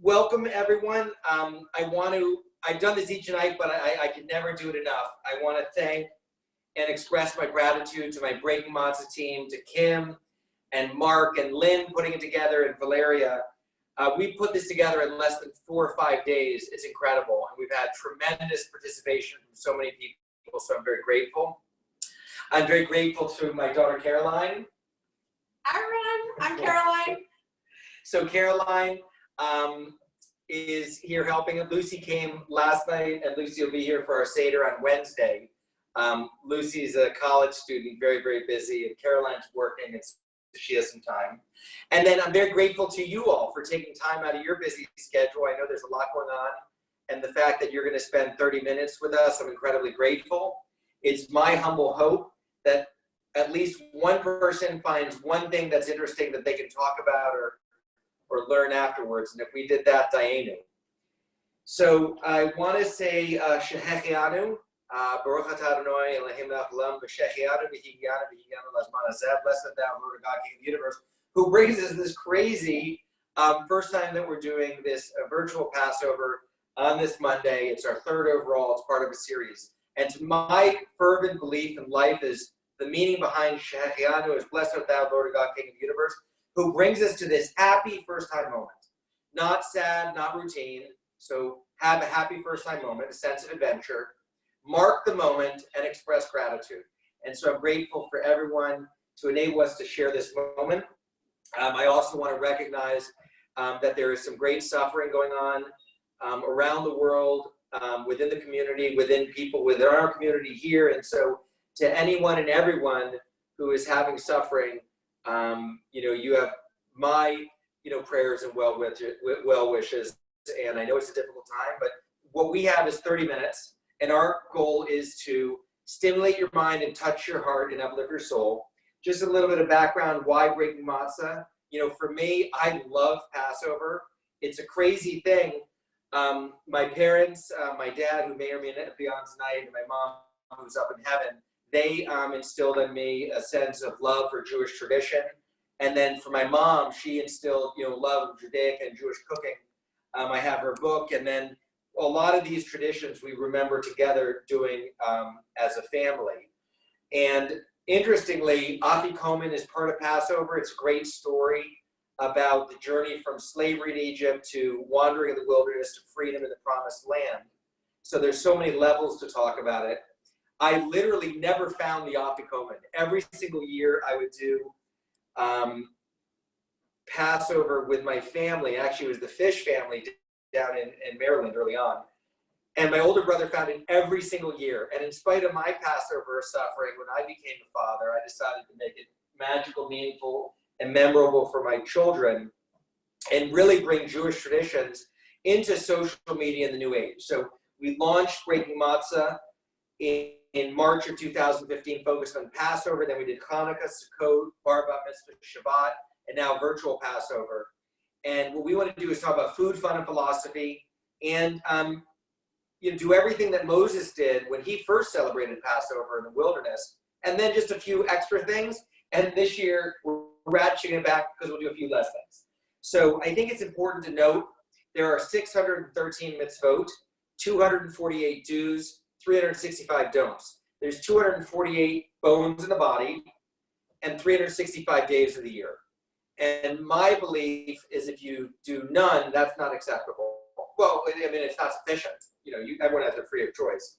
Welcome, everyone. I've done this each night, but I can never do it enough. I want to thank and express my gratitude to my Breaking Matzo team, to Kim and Mark and Lynn putting it together, and Valeria. We put this together in less than 4 or 5 days. It's incredible. And we've had tremendous participation from so many people, so I'm very grateful. I'm very grateful to my daughter, Caroline. Hi, everyone. I'm Caroline. So Caroline is here helping. Lucy came last night, and Lucy will be here for our Seder on Wednesday. Lucy's a college student, very, very busy, and Caroline's working, and she has some time. And then I'm very grateful to you all for taking time out of your busy schedule. I know there's a lot going on, and the fact that you're going to spend 30 minutes with us, I'm incredibly grateful. It's my humble hope that at least one person finds one thing that's interesting that they can talk about or learn afterwards. And if we did that, Dayenu. So I want to say Shehechianu, Baruch atah Adonai Elohim Haolam, Shehechianu v'higianu v'higianu lazman hazeh. Blessed thou, Lord God, King of the universe, who brings us this crazy first time that we're doing this virtual Passover on this Monday. It's our third overall. It's part of a series. And to my fervent belief in life is the meaning behind Shehechianu is blessed art thou, Lord God, King of the universe, who brings us to this happy first-time moment. Not sad, not routine. So have a happy first-time moment, a sense of adventure. Mark the moment and express gratitude. And so I'm grateful for everyone to enable us to share this moment. I also want to recognize that there is some great suffering going on around the world, within the community, within people within our community here. And so to anyone and everyone who is having suffering, you have my, prayers and well wishes. And I know it's a difficult time, but what we have is 30 minutes. And our goal is to stimulate your mind and touch your heart and uplift your soul. Just a little bit of background, why Breaking Matzah? For me, I love Passover. It's a crazy thing. My parents, my dad, who may or may not be on tonight, and my mom, who's up in heaven, they instilled in me a sense of love for Jewish tradition. And then for my mom, she instilled, love of Judaic and Jewish cooking. I have her book, and then a lot of these traditions we remember together doing as a family. And interestingly, Afikomen is part of Passover. It's a great story about the journey from slavery to Egypt to wandering in the wilderness to freedom in the promised land. So there's so many levels to talk about it. I literally never found the Afikomen. Every single year I would do Passover with my family. Actually, it was the Fish family down in Maryland early on. And my older brother found it every single year. And in spite of my Passover suffering, when I became a father, I decided to make it magical, meaningful, and memorable for my children, and really bring Jewish traditions into social media in the new age. So we launched Breaking Matzah in March of 2015, focused on Passover. Then we did Hanukkah, Succot, Bar Mitzvah, Shabbat, and now virtual Passover. And what we want to do is talk about food, fun, and philosophy, and do everything that Moses did when he first celebrated Passover in the wilderness, and then just a few extra things. And this year, we're ratcheting it back because we'll do a few less things. So I think it's important to note there are 613 mitzvot, 248 do's, 365 don'ts. There's 248 bones in the body and 365 days of the year. And my belief is if you do none, that's not acceptable. Well, it's not sufficient. Everyone has their free of choice.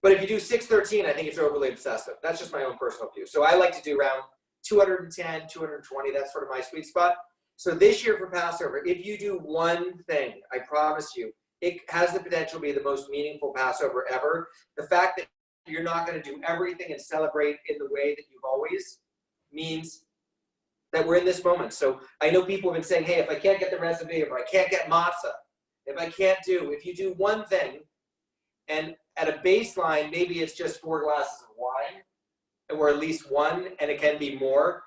But if you do 613, I think it's overly obsessive. That's just my own personal view. So I like to do around 210, 220. That's sort of my sweet spot. So this year for Passover, if you do one thing, I promise you, it has the potential to be the most meaningful Passover ever. The fact that you're not going to do everything and celebrate in the way that you've always means that we're in this moment. So I know people have been saying, hey, if I can't get the recipe, if I can't get matzah, if you do one thing, and at a baseline, maybe it's just 4 glasses of wine, or at least one, and it can be more.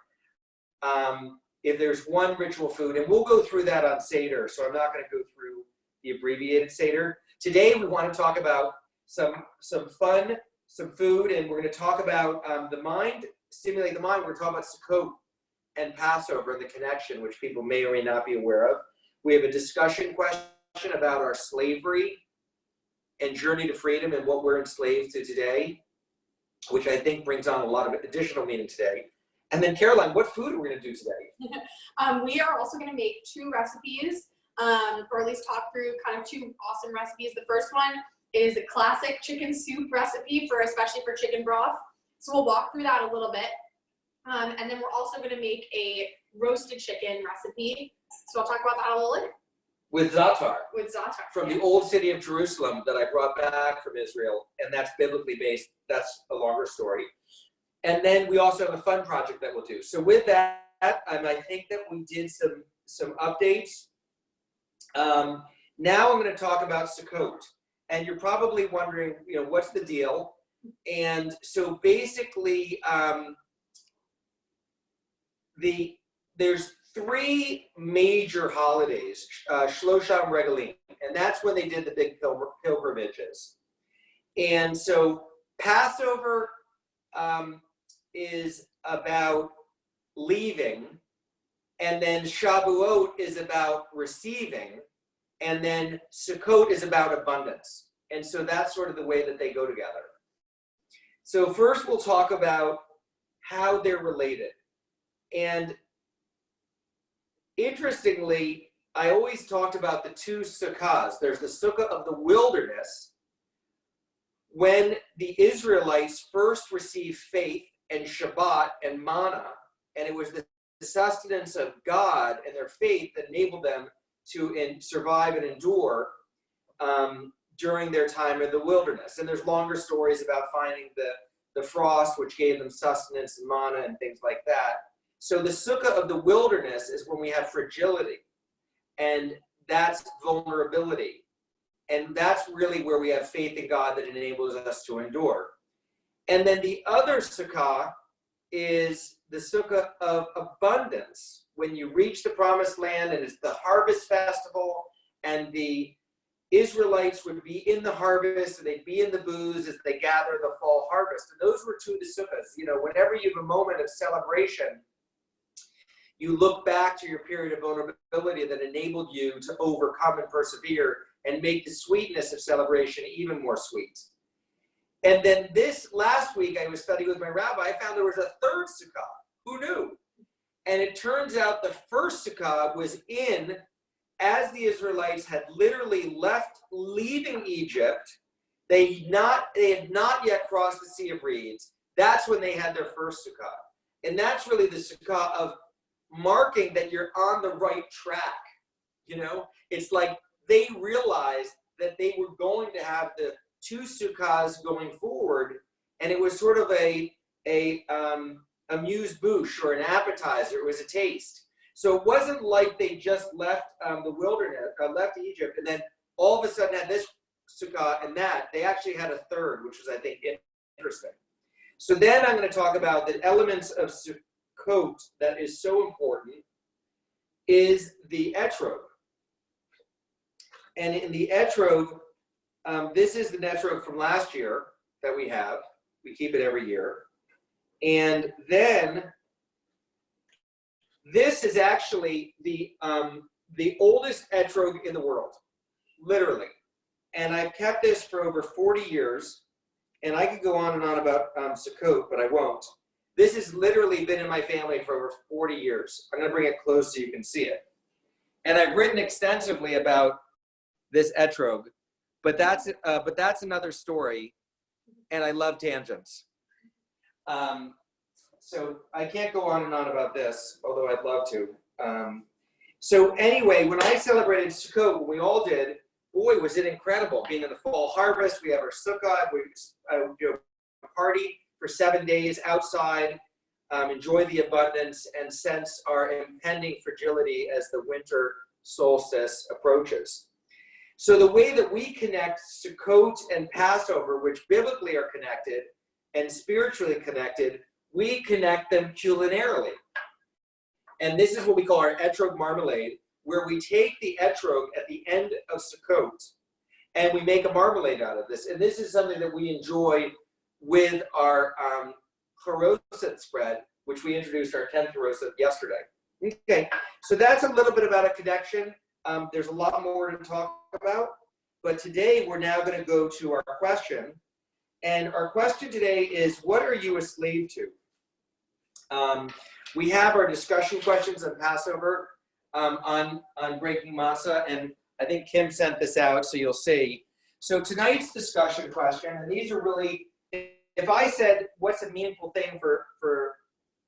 If there's one ritual food, and we'll go through that on Seder, so I'm not going to go through the abbreviated Seder. Today, we want to talk about some fun, some food, and we're going to talk about the mind, stimulate the mind. We're going to talk about Succot. and Passover and the connection, which people may or may not be aware of. We have a discussion question about our slavery and journey to freedom and what we're enslaved to today, which I think brings on a lot of additional meaning today. And then Caroline, what food are we going to do today? We are also going to make 2 recipes, or at least talk through kind of 2 awesome recipes. The first one is a classic chicken soup recipe, especially for chicken broth. So we'll walk through that a little bit. And then we're also going to make a roasted chicken recipe. So I'll talk about that a little later. With za'atar. With za'atar. From the old city of Jerusalem that I brought back from Israel, and that's biblically based. That's a longer story. And then we also have a fun project that we'll do. So with that, I think that we did some updates. Now I'm going to talk about Succot. And you're probably wondering, what's the deal? And so basically, there's 3 major holidays, Shlosham Regalim, and that's when they did the big pilgrimages. And so Passover is about leaving, and then Shavuot is about receiving, and then Sukkot is about abundance. And so that's sort of the way that they go together. So first we'll talk about how they're related. And interestingly, I always talked about the 2 Sukkahs. There's the Sukkah of the wilderness, when the Israelites first received faith and Shabbat and manna, and it was the sustenance of God and their faith that enabled them to survive and endure during their time in the wilderness. And there's longer stories about finding the frost, which gave them sustenance and manna and things like that. So the Sukkah of the wilderness is when we have fragility, and that's vulnerability. And that's really where we have faith in God that enables us to endure. And then the other Sukkah is the Sukkah of abundance, when you reach the promised land and it's the harvest festival, and the Israelites would be in the harvest and they'd be in the booths as they gather the fall harvest. And those were 2 of the Sukkahs. Whenever you have a moment of celebration, you look back to your period of vulnerability that enabled you to overcome and persevere and make the sweetness of celebration even more sweet. And then this last week, I was studying with my rabbi, I found there was a 3rd Sukkah. Who knew? And it turns out the first Sukkah was as the Israelites had literally leaving Egypt. They had not yet crossed the Sea of Reeds. That's when they had their first Sukkah. And that's really the Sukkah of marking that you're on the right track. It's like they realized that they were going to have the 2 Sukkahs going forward, and it was sort of a amuse-bouche or an appetizer. It was a taste. So it wasn't like they just left the wilderness, left Egypt, and then all of a sudden had this Sukkah and that. They actually had a 3rd, which was, I think, interesting. So then I'm going to talk about the elements of Sukkot that is so important is the etrog. And in the etrog, this is the etrog from last year that we have. We keep it every year. And then this is actually the oldest etrog in the world, literally. And I've kept this for over 40 years. And I could go on and on about Sukkot, but I won't. This has literally been in my family for over 40 years. I'm going to bring it close so you can see it. And I've written extensively about this etrog, but that's another story. And I love tangents. So I can't go on and on about this, although I'd love to. So anyway, when I celebrated Sukkot, what we all did, boy, was it incredible. Being in the fall harvest, we have our Sukkot, we do a party for 7 days outside, enjoy the abundance, and sense our impending fragility as the winter solstice approaches. So the way that we connect Sukkot and Passover, which biblically are connected and spiritually connected, we connect them culinarily. And this is what we call our etrog marmalade, where we take the etrog at the end of Sukkot and we make a marmalade out of this. And this is something that we enjoy with our charoset spread, which which we introduced our 10th rosa yesterday. Okay, so that's a little bit about a connection. There's a lot more to talk about, but today we're now going to go to our question. And our question today is, what are you a slave to? We have our discussion questions on Passover, on breaking matzah, and I think Kim sent this out, so you'll see. So tonight's discussion question, and these are really, if I said what's a meaningful thing for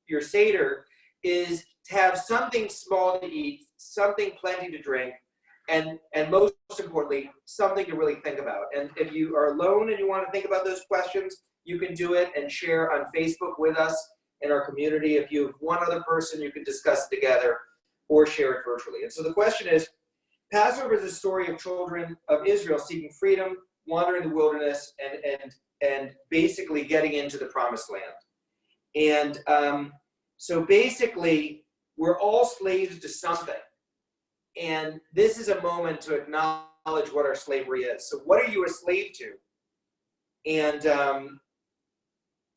your Seder, is to have something small to eat, something plenty to drink, and most importantly, something to really think about. And if you are alone and you want to think about those questions, you can do it and share on Facebook with us in our community. If you have one other person, you can discuss it together or share it virtually. And so the question is, Passover is a story of children of Israel seeking freedom, wandering the wilderness, and basically getting into the promised land. And so basically, we're all slaves to something. And this is a moment to acknowledge what our slavery is. So what are you a slave to? And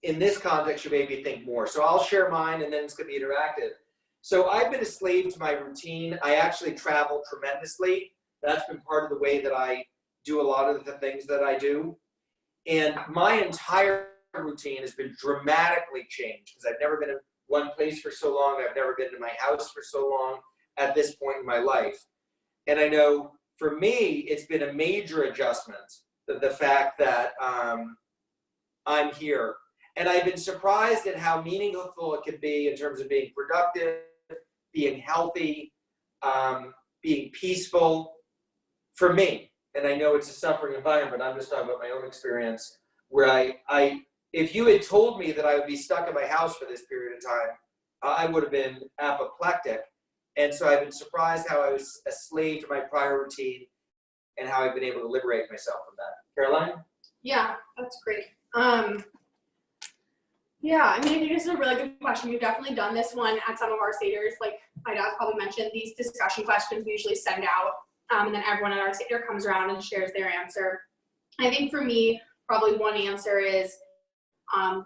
in this context, you maybe think more. So I'll share mine, and then it's going to be interactive. So I've been a slave to my routine. I actually travel tremendously. That's been part of the way that I do a lot of the things that I do. And my entire routine has been dramatically changed because I've never been in one place for so long. I've never been in my house for so long at this point in my life. And I know for me, it's been a major adjustment, the fact that I'm here. And I've been surprised at how meaningful it can be in terms of being productive, being healthy, being peaceful for me. And I know it's a suffering environment. I'm just talking about my own experience where if you had told me that I would be stuck in my house for this period of time, I would have been apoplectic. And so I've been surprised how I was a slave to my prior routine and how I've been able to liberate myself from that. Caroline? Yeah, that's great. Yeah, I mean, I think this is a really good question. We've definitely done this one at some of our Seders. Like my dad probably mentioned, these discussion questions we usually send out, and then everyone at our Seder comes around and shares their answer. I think for me, probably one answer is kind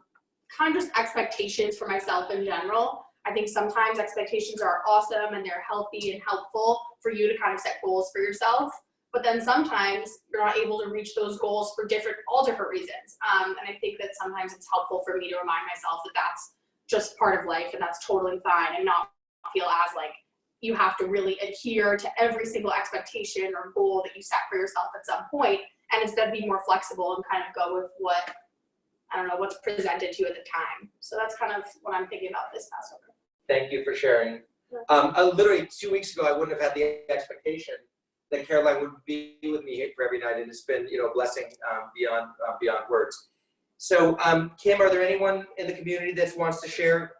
of just expectations for myself in general. I think sometimes expectations are awesome and they're healthy and helpful for you to kind of set goals for yourself. But then sometimes you're not able to reach those goals for all different reasons. And I think that sometimes it's helpful for me to remind myself that that's just part of life and that's totally fine, and not feel as like you have to really adhere to every single expectation or goal that you set for yourself at some point, and instead be more flexible and kind of go with what's presented to you at the time. So that's kind of what I'm thinking about this Passover. Thank you for sharing. Literally 2 weeks ago, I wouldn't have had the expectation that Caroline would be with me for every night, and it's been, a blessing beyond words. So, Kim, are there anyone in the community that wants to share?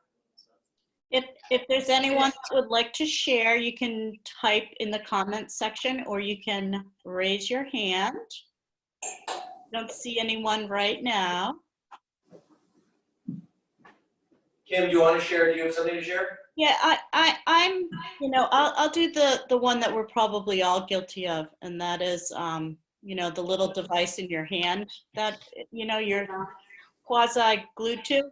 If there's anyone that would like to share, you can type in the comments section, or you can raise your hand. Don't see anyone right now. Kim, do you want to share? Do you have something to share? Yeah, I'm, I'll do the one that we're probably all guilty of, and that is, the little device in your hand that, you're quasi glued to.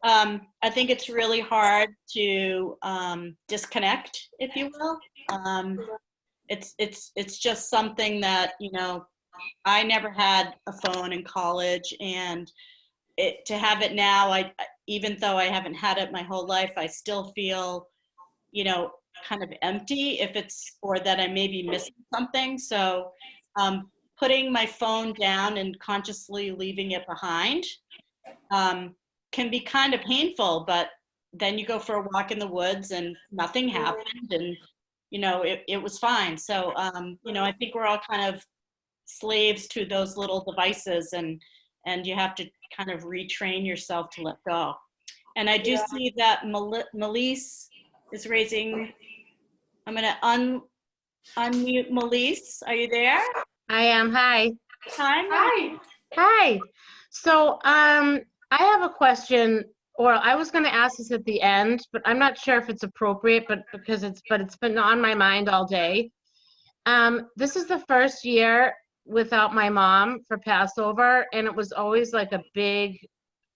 I think it's really hard to disconnect, if you will. It's just something that, I never had a phone in college, and to have it now, even though I haven't had it my whole life, I still feel, kind of empty or that I may be missing something. So putting my phone down and consciously leaving it behind can be kind of painful, but then you go for a walk in the woods and nothing happened, and, it was fine. So, I think we're all kind of slaves to those little devices, and you have to kind of retrain yourself to let go. And I do see that Melise is raising. I'm going to unmute Melise. Are you there? I am. Hi. Hi. Hi. So I have a question, or I was going to ask this at the end, but I'm not sure if it's appropriate, but it's been on my mind all day. This is the first year without my mom for Passover, and it was always like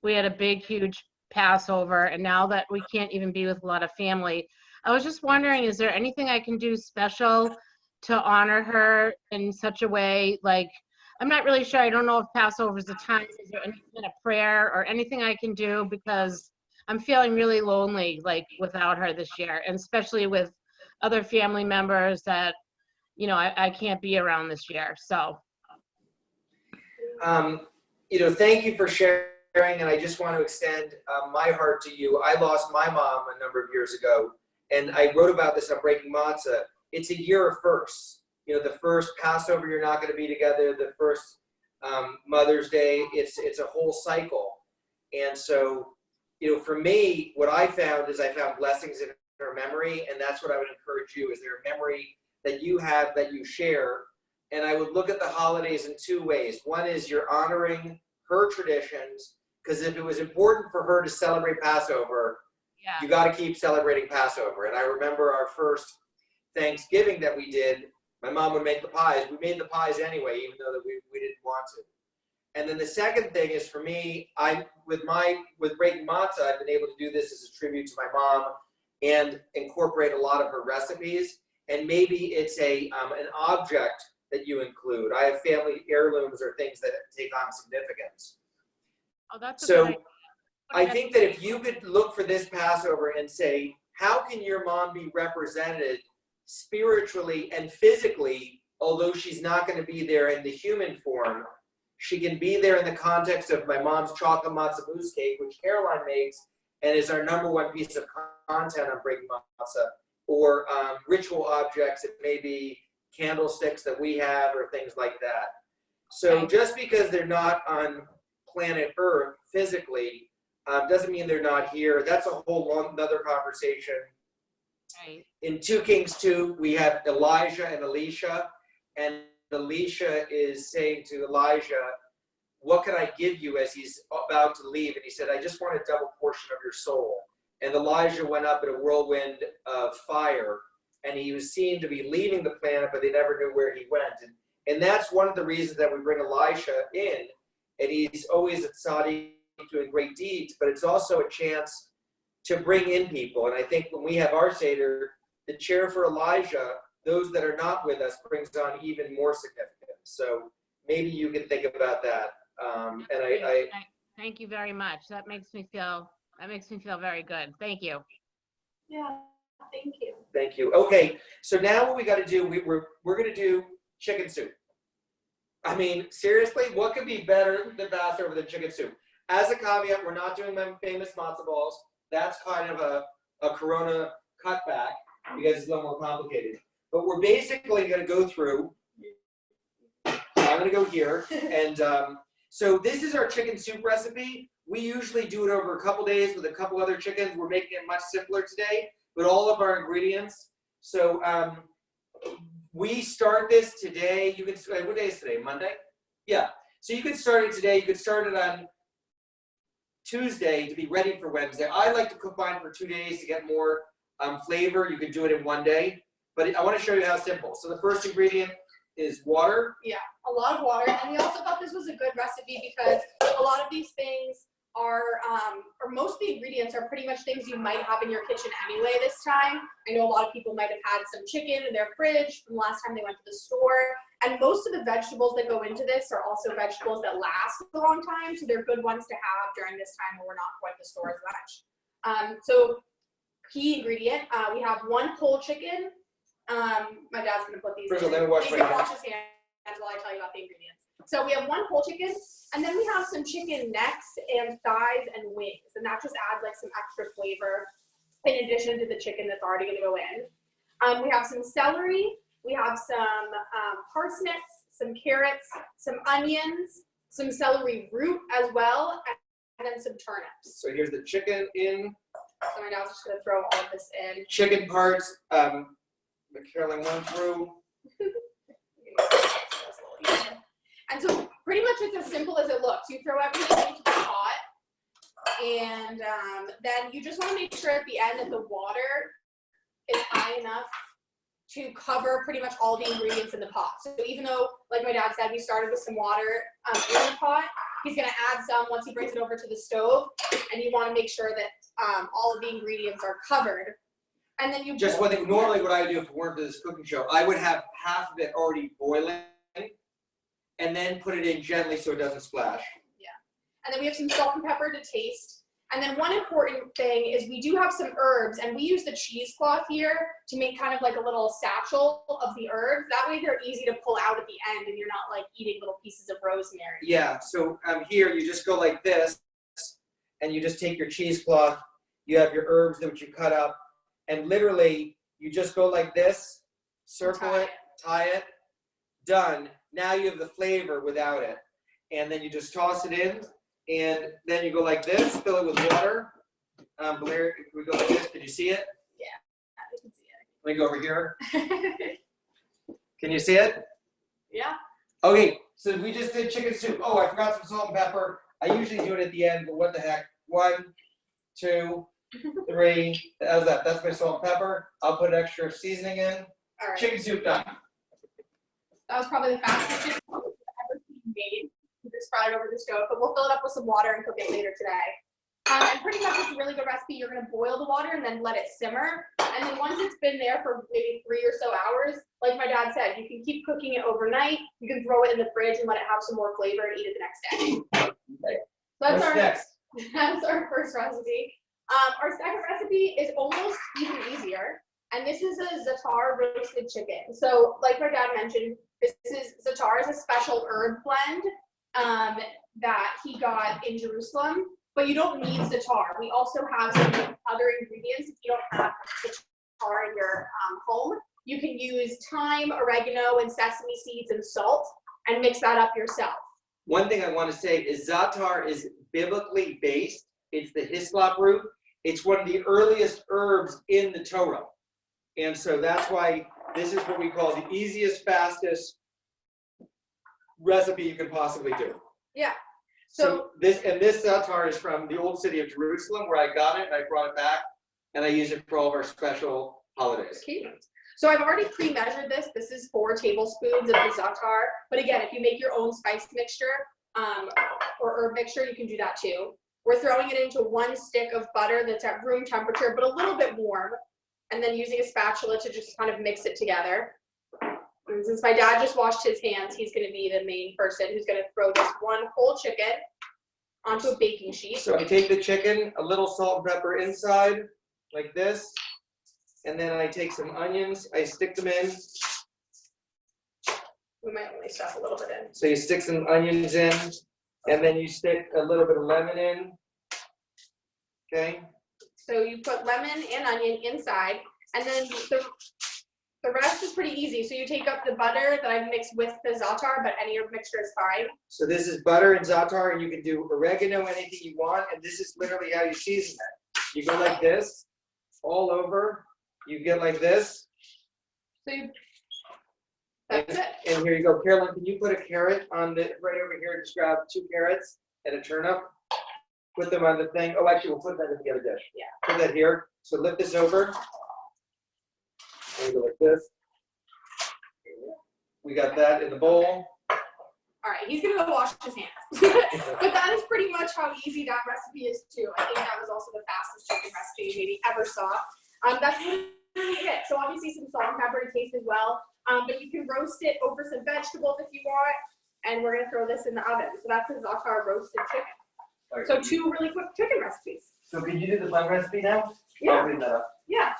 we had a big, huge Passover, and now that we can't even be with a lot of family, I was just wondering, is there anything I can do special to honor her in such a way? Like, I'm not really sure. I don't know if Passover is the time. Is there any kind of prayer or anything I can do? Because I'm feeling really lonely, like, without her this year, and especially with other family members that, you know, I can't be around this year. So, Thank you for sharing, and I just want to extend my heart to you. I lost my mom a number of years ago, and I wrote about this on Breaking Matzah. It's a year of firsts. The first Passover, you're not going to be together. The first Mother's Day, it's a whole cycle. And so, for me, what I found is I found blessings in her memory, and that's what I would encourage you. Is there a memory that you have that you share? And I would look at the holidays in two ways. One is you're honoring her traditions, because if it was important for her to celebrate Passover, yeah. you got to keep celebrating Passover. And I remember our first Thanksgiving that we did, my mom would make the pies. We made the pies anyway, even though that we didn't want to. And then the second thing is, for me, with Breaking Matzah, I've been able to do this as a tribute to my mom and incorporate a lot of her recipes. And maybe it's an object that you include. I have family heirlooms or things that take on significance. Oh, that's So I think that if you could look for this Passover and say, how can your mom be represented spiritually and physically, although she's not going to be there in the human form? She can be there in the context of my mom's chocolate matzo mousse cake, which Caroline makes and is our #1 piece of content on Breaking Matzah, or ritual objects. It may be candlesticks that we have or things like that. So just because they're not on planet Earth physically doesn't mean they're not here. That's a whole another conversation. Right. In 2 Kings 2, we have Elijah and Elisha, and Elisha is saying to Elijah, what can I give you, as he's about to leave? And he said, I just want a double portion of your soul. And Elijah went up in a whirlwind of fire, and he was seen to be leaving the planet, but they never knew where he went. And that's one of the reasons that we bring Elisha in, and he's always a tzaddik doing great deeds, but it's also a chance to bring in people. And I think when we have our Seder, the chair for Elijah, those that are not with us, brings on even more significance. So maybe you can think about that. Thank you very much. That makes me feel very good. Thank you. Yeah, thank you. Thank you. Okay, so now what we got to do, we're going to do chicken soup. I mean, seriously, what could be better than Passover than chicken soup? As a caveat, we're not doing my famous matzo balls. That's kind of a Corona cutback because it's a little more complicated. But we're basically going to go through. I'm going to go here, and so this is our chicken soup recipe. We usually do it over a couple days with a couple other chickens. We're making it much simpler today, but all of our ingredients. So we start this today. You can, what day is today? Monday? Yeah. So you could start it today. You could start it on Tuesday to be ready for Wednesday. I like to cook mine for 2 days to get more flavor. You could do it in 1 day, but I want to show you how simple. So the first ingredient is water. Yeah, a lot of water. And we also thought this was a good recipe because a lot of these things are, or most of the ingredients are pretty much things you might have in your kitchen anyway this time. I know a lot of people might have had some chicken in their fridge from the last time they went to the store. And most of the vegetables that go into this are also vegetables that last a long time. So they're good ones to have during this time when we're not going to the store as much. So key ingredient, we have 1 whole chicken. My dad's gonna put these First in. of all, let me wash He's my gonna hands. wash his hands while I tell you about the ingredients. So we have 1 whole chicken, and then we have some chicken necks and thighs and wings, and that just adds like some extra flavor in addition to the chicken that's already gonna go in. We have some celery, we have some parsnips, some carrots, some onions, some celery root as well, and then some turnips. So here's the chicken in. So my dad's just gonna throw all of this in. Chicken parts, that Caroline went through. And so pretty much it's as simple as it looks. You throw everything into the pot, and then you just want to make sure at the end that the water is high enough to cover pretty much all the ingredients in the pot. So even though, like my dad said, we started with some water in the pot, He's gonna add some once he brings it over to the stove, and you wanna make sure that all of the ingredients are covered. And then you Just one thing, normally what I do if we weren't to this cooking show, I would have half of it already boiling and then put it in gently so it doesn't splash. And then we have some salt and pepper to taste. And then one important thing is we do have some herbs, and we use the cheesecloth here to make kind of like a little satchel of the herbs. That way they're easy to pull out at the end and you're not like eating little pieces of rosemary. Yeah, so here you just go like this and you just take your cheesecloth, you have your herbs that you cut up, and literally you just go like this, circle it, tie it, done. Now you have the flavor without it. And then you just toss it in, and then you go like this, fill it with water. Blair, we go like this, can you see it? Yeah, you can see Let me go over here. it. Can you see it? Yeah. Okay, so we just did chicken soup. Oh, I forgot some salt and pepper. I usually do it at the end, but what the heck? 1, 2, 3. How's that? That's my salt and pepper. I'll put extra seasoning in. All right. Chicken soup done. That was probably the fastest chicken soup I've ever seen made. We just fried it over the stove, but we'll fill it up with some water and cook it later today. And pretty much it's a really good recipe. You're gonna boil the water and then let it simmer. And then once it's been there for maybe 3 or so hours, like my dad said, you can keep cooking it overnight. You can throw it in the fridge and let it have some more flavor and eat it the next day. Okay. So What's next? that's our first recipe. Our second recipe is almost even easier. And this is a za'atar roasted chicken. So like my dad mentioned, za'atar is a special herb blend that he got in Jerusalem, but you don't need za'atar. We also have some other ingredients. If you don't have za'atar in your home, you can use thyme, oregano, and sesame seeds and salt and mix that up yourself. One thing I want to say is za'atar is biblically based. It's the hyslop root. It's one of the earliest herbs in the Torah. And so that's why this is what we call the easiest, fastest recipe you can possibly do. Yeah. So this za'atar is from the old city of Jerusalem, where I got it and I brought it back, and I use it for all of our special holidays. Okay. So I've already pre-measured this. This is 4 tablespoons of the za'atar. But again, if you make your own spice mixture or herb mixture, you can do that too. We're throwing it into 1 stick of butter that's at room temperature, but a little bit warm. And then using a spatula to just kind of mix it together. And since my dad just washed his hands, he's going to be the main person who's going to throw this 1 whole chicken onto a baking sheet. So I take the chicken, a little salt and pepper inside, like this, and then I take some onions, I stick them in. We might only stuff a little bit in. So you stick some onions in, and then you stick a little bit of lemon in. Okay? So you put lemon and onion inside, and then the rest is pretty easy. So you take up the butter that I've mixed with the za'atar, but any herb mixture is fine. So this is butter and za'atar, and you can do oregano, anything you want, and this is literally how you season it. You go like this, all over. You get like this. So that's it. And here you go. Carolyn, can you put a carrot on the, right over here, just grab 2 carrots and a turnip. Put them on the thing. Oh, actually, we'll put that in the other dish. Yeah. Put that here. So lift this over. And we go like this. We got that in the bowl. All right, he's gonna go wash his hands. But that is pretty much how easy that recipe is too. I think that was also the fastest chicken recipe you maybe ever saw. That's really it. So obviously some salt and pepper to taste as well. But you can roast it over some vegetables if you want. And we're gonna throw this in the oven. So that's a za'atar roasted chicken. Right. So 2 really quick chicken recipes. So can you do the fun recipe now? Yeah. I'll read that up. Yeah.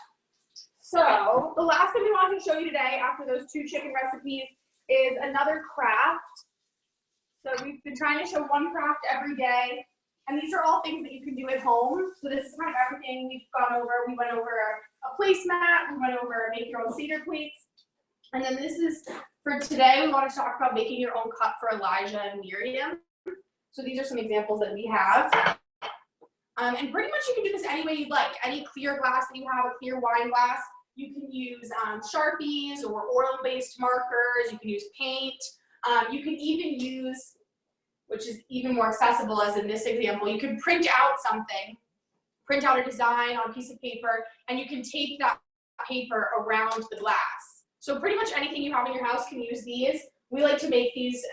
So the last thing we wanted to show you today after those 2 chicken recipes is another craft. So we've been trying to show 1 craft every day. And these are all things that you can do at home. So this is kind of everything we've gone over. We went over a placemat. We went over make your own Seder plates. And then this is, for today, we want to talk about making your own cup for Elijah and Miriam. So these are some examples that we have. And pretty much you can do this any way you'd like. Any clear glass that you have, a clear wine glass. You can use Sharpies or oil-based markers. You can use paint. You can even use, which is even more accessible as in this example, you can print out something, print out a design on a piece of paper, and you can tape that paper around the glass. So pretty much anything you have in your house can use these. We like to make these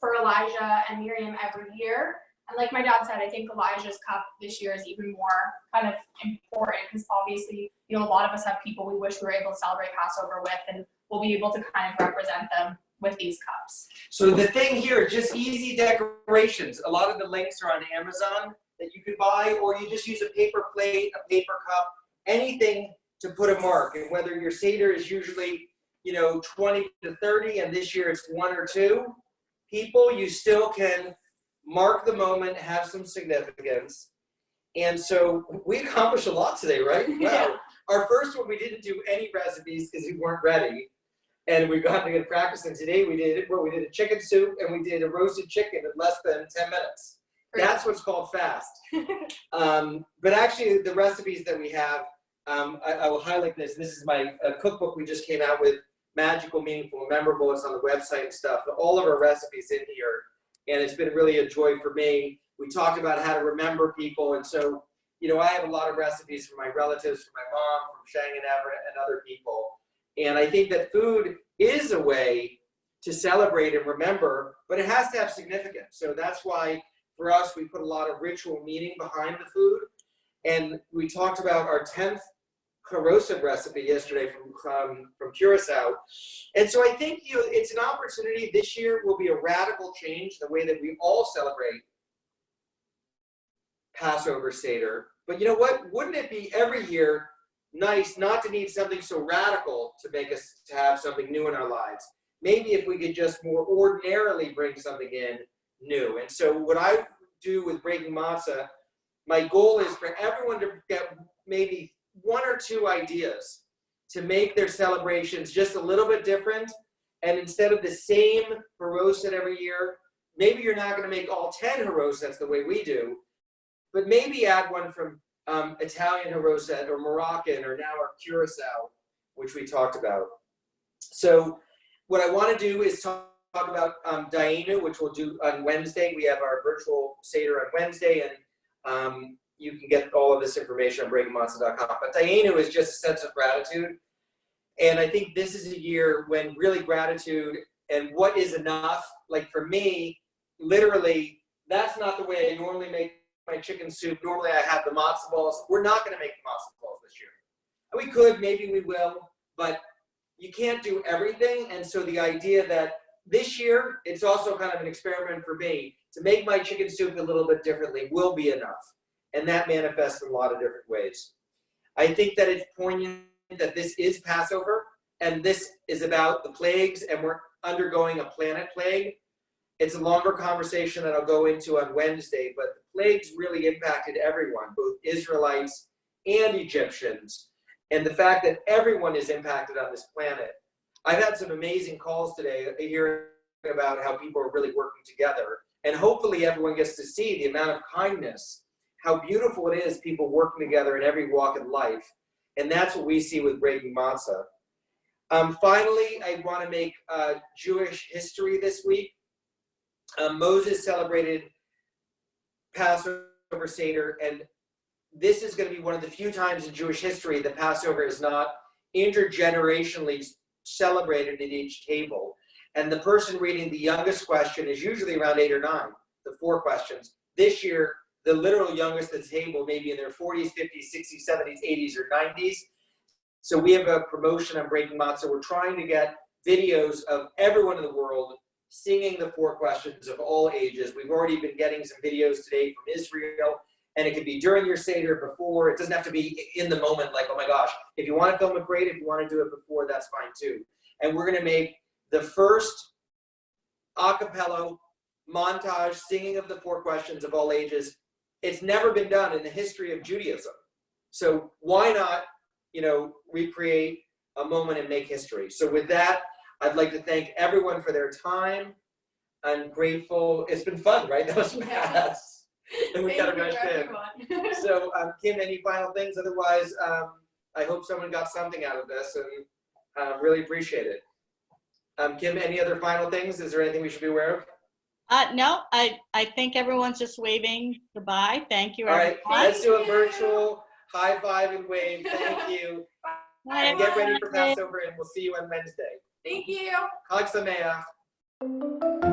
for Elijah and Miriam every year. And like my dad said, I think Elijah's cup this year is even more kind of important because obviously, you know, a lot of us have people we wish we were able to celebrate Passover with, and we'll be able to kind of represent them with these cups. So the thing here is just easy decorations. A lot of the links are on Amazon that you could buy, or you just use a paper plate, a paper cup, anything to put a mark. And whether your Seder is usually, you know, 20 to 30, and this year it's 1 or 2 people, you still can mark the moment, have some significance. And so we accomplished a lot today, right? Wow. Yeah. Our first one, we didn't do any recipes because we weren't ready. And we got to get practice. And today we did a chicken soup and we did a roasted chicken in less than 10 minutes. Great. That's what's called fast. But actually the recipes that we have, I will highlight this. This is my cookbook we just came out with, Magical, Meaningful, Memorable. It's on the website and stuff. But all of our recipes in here. And it's been really a joy for me. We talked about how to remember people. And so, you know, I have a lot of recipes from my relatives, from my mom, from Shang and Everett and other people. And I think that food is a way to celebrate and remember, but it has to have significance. So that's why for us, we put a lot of ritual meaning behind the food. And we talked about our 10th Haroset recipe yesterday from Curacao. And so I think, you know, it's an opportunity. This year will be a radical change the way that we all celebrate Passover Seder. But you know what? Wouldn't it be every year nice not to need something so radical to make us to have something new in our lives? Maybe if we could just more ordinarily bring something in new. And so what I do with breaking matzah, my goal is for everyone to get maybe 1 or 2 ideas to make their celebrations just a little bit different. And instead of the same haroset every year, maybe you're not going to make all 10 harosets the way we do, but maybe add one from Italian haroset or Moroccan or now our Curacao, which we talked about. So what I want to do is talk about Dayenu, which we'll do on Wednesday. We have our virtual Seder on Wednesday, and you can get all of this information on breakingmatzah.com. But Dayenu is just a sense of gratitude. And I think this is a year when really gratitude and what is enough, like for me, literally, that's not the way I normally make my chicken soup. Normally I have the matzo balls. We're not going to make the matzo balls this year. We could, maybe we will, but you can't do everything. And so the idea that this year, it's also kind of an experiment for me to make my chicken soup a little bit differently will be enough. And that manifests in a lot of different ways. I think that it's poignant that this is Passover, and this is about the plagues, and we're undergoing a planet plague. It's a longer conversation that I'll go into on Wednesday, but the plagues really impacted everyone, both Israelites and Egyptians. And the fact that everyone is impacted on this planet. I've had some amazing calls today hearing about how people are really working together. And hopefully everyone gets to see the amount of kindness, how beautiful it is, people working together in every walk of life. And that's what we see with breaking matzah. Finally, I want to make Jewish history this week. Moses celebrated Passover Seder, and this is going to be one of the few times in Jewish history that Passover is not intergenerationally celebrated at each table. And the person reading the youngest question is usually around 8 or 9, the 4 questions. This year, the literal youngest at the table may be in their 40s, 50s, 60s, 70s, 80s, or 90s. So we have a promotion on Breaking Matzah. We're trying to get videos of everyone in the world singing the 4 questions of all ages. We've already been getting some videos today from Israel, and it could be during your Seder, before. It doesn't have to be in the moment, like, oh my gosh. If you want to film it, great. If you want to do it before, that's fine too. And we're going to make the first a cappella montage singing of the 4 questions of all ages. It's never been done in the history of Judaism. So why not, recreate a moment and make history? So with that, I'd like to thank everyone for their time. I'm grateful. It's been fun, right? That was fast. And we got a rush in. So Kim, any final things? Otherwise, I hope someone got something out of this, and really appreciate it. Kim, any other final things? Is there anything we should be aware of? No, I think everyone's just waving goodbye. Thank you, All right, everyone. let's do a virtual high five and wave. Thank you. Bye, And get ready for everyone. Passover, and we'll see you on Wednesday. Thank you. Chag Sameach.